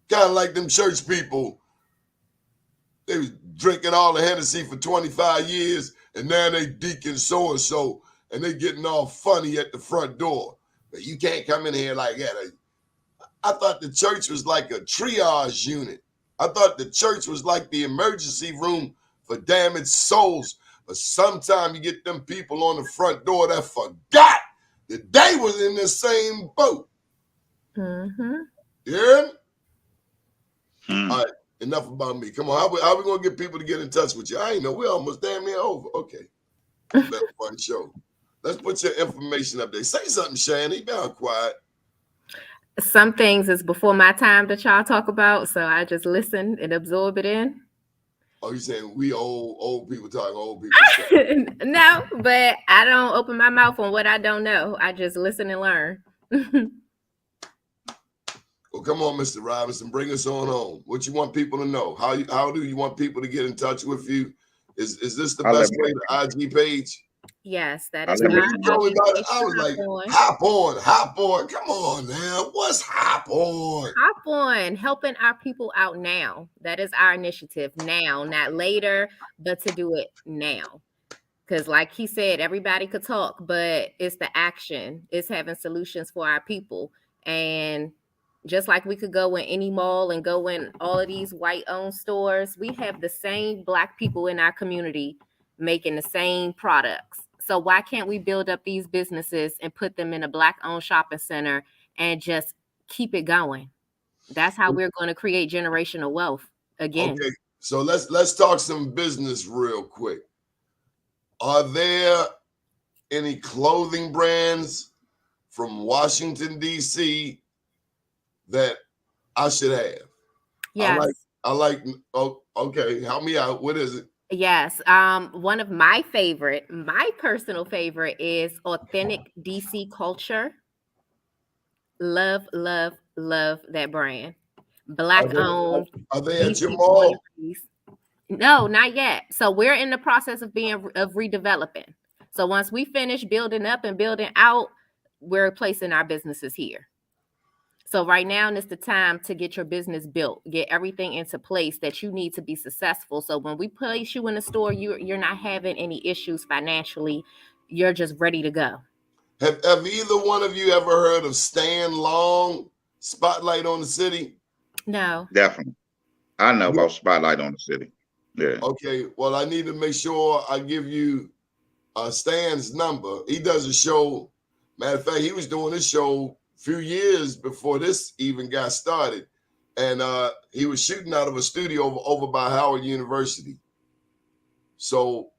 Kind of like them church people. They was drinking all the Hennessy for 25 years, and now they deacon so-and-so, and they getting all funny at the front door. But you can't come in here like that. I thought the church was like a triage unit. I thought the church was like the emergency room for damaged souls. But sometimes you get them people on the front door that forgot that they was in the same boat. Mm-hmm. You hear me? All right, enough about me. Come on, how we gonna get people to get in touch with you? I ain't know. We're almost damn near over. Okay. Been a fun show. Let's put your information up there. Say something, Shani. You been quiet. Some things is before my time that y'all talk about, so I just listen and absorb it in. Oh, you saying we old people talking old people stuff? No, but I don't open my mouth on what I don't know. I just listen and learn. Well, come on, Mr. Robinson, bring us on home. What you want people to know? How do you want people to get in touch with you? Is this the best way, the IG page? Yes, that is. I was like, hop on. Come on, man. What's hop on? Hop on, helping our people out now. That is our initiative now, not later, but to do it now. Because like he said, everybody could talk, but it's the action. It's having solutions for our people. And just like we could go in any mall and go in all of these white-owned stores, we have the same Black people in our community making the same products. So why can't we build up these businesses and put them in a Black-owned shopping center and just keep it going? That's how we're going to create generational wealth again. Okay, so let's talk some business real quick. Are there any clothing brands from Washington, D.C. that I should have? Yes. I like, oh, okay, help me out. What is it? Yes. One of my personal favorite is Authentic DC Culture. Love that brand. Black owned. Are they at your mall? No, not yet. So we're in the process of redeveloping. So once we finish building up and building out, we're placing our businesses here. So right now is the time to get your business built, get everything into place that you need to be successful. So when we place you in the store, you're not having any issues financially. You're just ready to go. Have either one of you ever heard of Stan Long, Spotlight on the City? No. Definitely. I know about Spotlight on the City. Yeah. Okay. Well, I need to make sure I give you Stan's number. He does a show. Matter of fact, he was doing this show few years before this even got started, and he was shooting out of a studio over by Howard University. So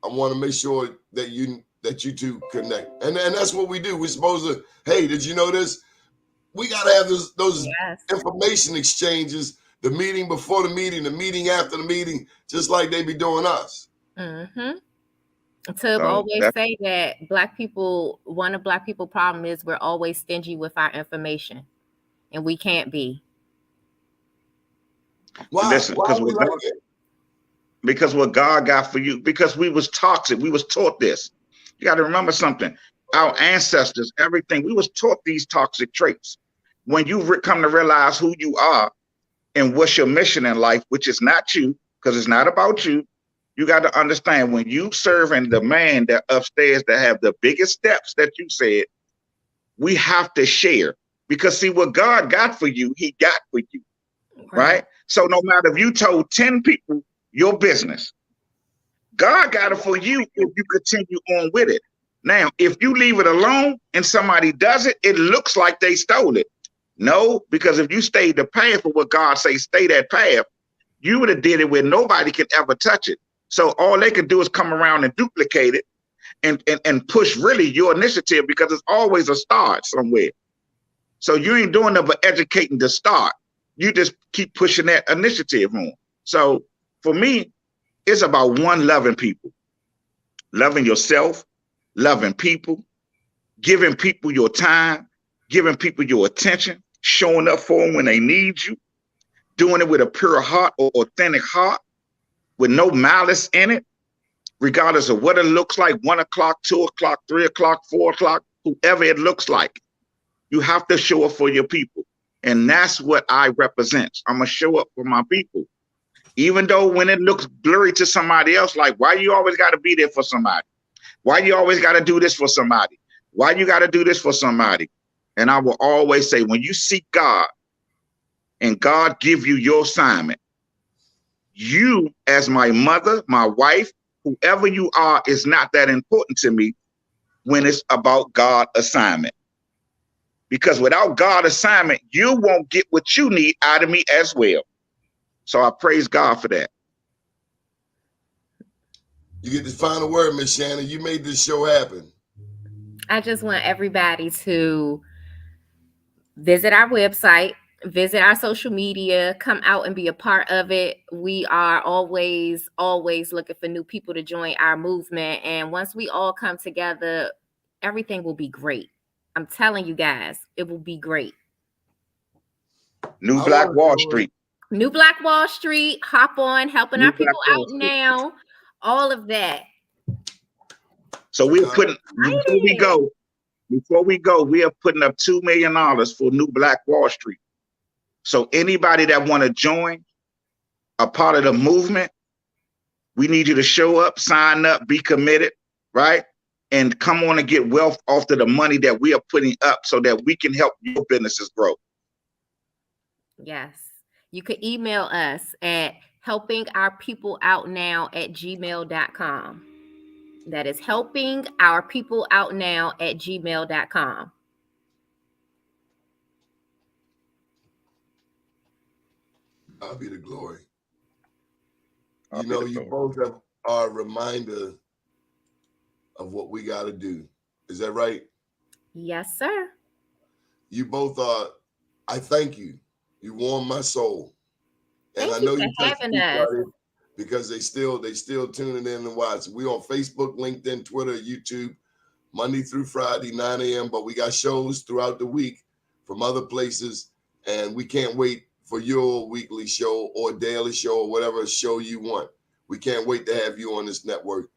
I want to make sure that you two connect, and that's what we do. We're supposed to. Hey, did you know this? We got to have those Yes. information exchanges. The meeting before the meeting after the meeting, just like they be doing us. Mm-hmm. Tub always say that one of Black people problem is we're always stingy with our information, and we can't be. Why? Listen, because what God got for you, because we was toxic, we was taught this. You got to remember something. Our ancestors, everything, we was taught these toxic traits. When you come to realize who you are and what's your mission in life, which is not you, because it's not about you. You got to understand when you serving the man that upstairs that have the biggest steps that you said, we have to share, because see what God got for you, he got for you, right? So no matter if you told 10 people your business, God got it for you if you continue on with it. Now, if you leave it alone and somebody does it, it looks like they stole it. No, because if you stayed the path of what God say, stay that path, you would have did it where nobody could ever touch it. So all they could do is come around and duplicate it and push really your initiative, because it's always a start somewhere. So you ain't doing nothing but educating the start. You just keep pushing that initiative on. So for me, it's about loving people, loving yourself, loving people, giving people your time, giving people your attention, showing up for them when they need you, doing it with a pure heart or authentic heart, with no malice in it, regardless of what it looks like, 1 o'clock, 2 o'clock, 3 o'clock, 4 o'clock, whoever it looks like. You have to show up for your people. And that's what I represent. I'm going to show up for my people. Even though when it looks blurry to somebody else, like, why you always got to be there for somebody? Why you always got to do this for somebody? Why you got to do this for somebody? And I will always say, when you seek God and God give you your assignment, you as my mother, my wife, whoever you are is not that important to me when it's about God assignment. Because without God assignment, you won't get what you need out of me as well. So I praise God for that. You get the final word, Miss Shannon. You made this show happen. I just want everybody to visit our website, visit our social media, come out and be a part of it. We are always looking for new people to join our movement. And once we all come together, everything will be great. I'm telling you guys, it will be great. New Black Wall Street. New Black Wall Street, hop on, helping our people out now, all of that. So we're putting, before we go, we are putting up $2 million for New Black Wall Street. So anybody that want to join a part of the movement, we need you to show up, sign up, be committed, right? And come on and get wealth off of the money that we are putting up so that we can help your businesses grow. Yes. You could email us at helpingourpeopleoutnow@gmail.com. That is helpingourpeopleoutnow@gmail.com. I'll be the glory. You both are a reminder of what we got to do. Is that right? Yes, sir. You both are. I thank you. You warm my soul. And I know you having us, because they still tuning in and watch. We on Facebook, LinkedIn, Twitter, YouTube, Monday through Friday, 9 a.m. But we got shows throughout the week from other places, and we can't wait for your weekly show or daily show or whatever show you want. We can't wait to have you on this network.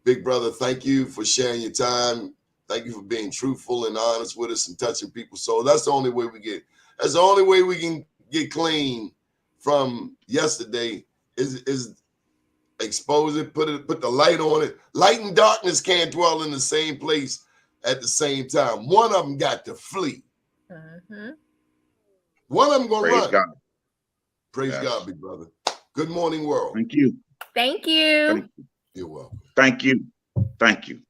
Big brother, thank you for sharing your time. Thank you for being truthful and honest with us and touching people's soul. That's the only way we can get clean from yesterday is expose it, put the light on it. Light and darkness can't dwell in the same place at the same time. One of them got to flee. Mm-hmm. One of them gonna Praise run. God. Praise God, big brother. Good morning, world. Thank you. Thank you. Thank you. You're welcome. Thank you. Thank you.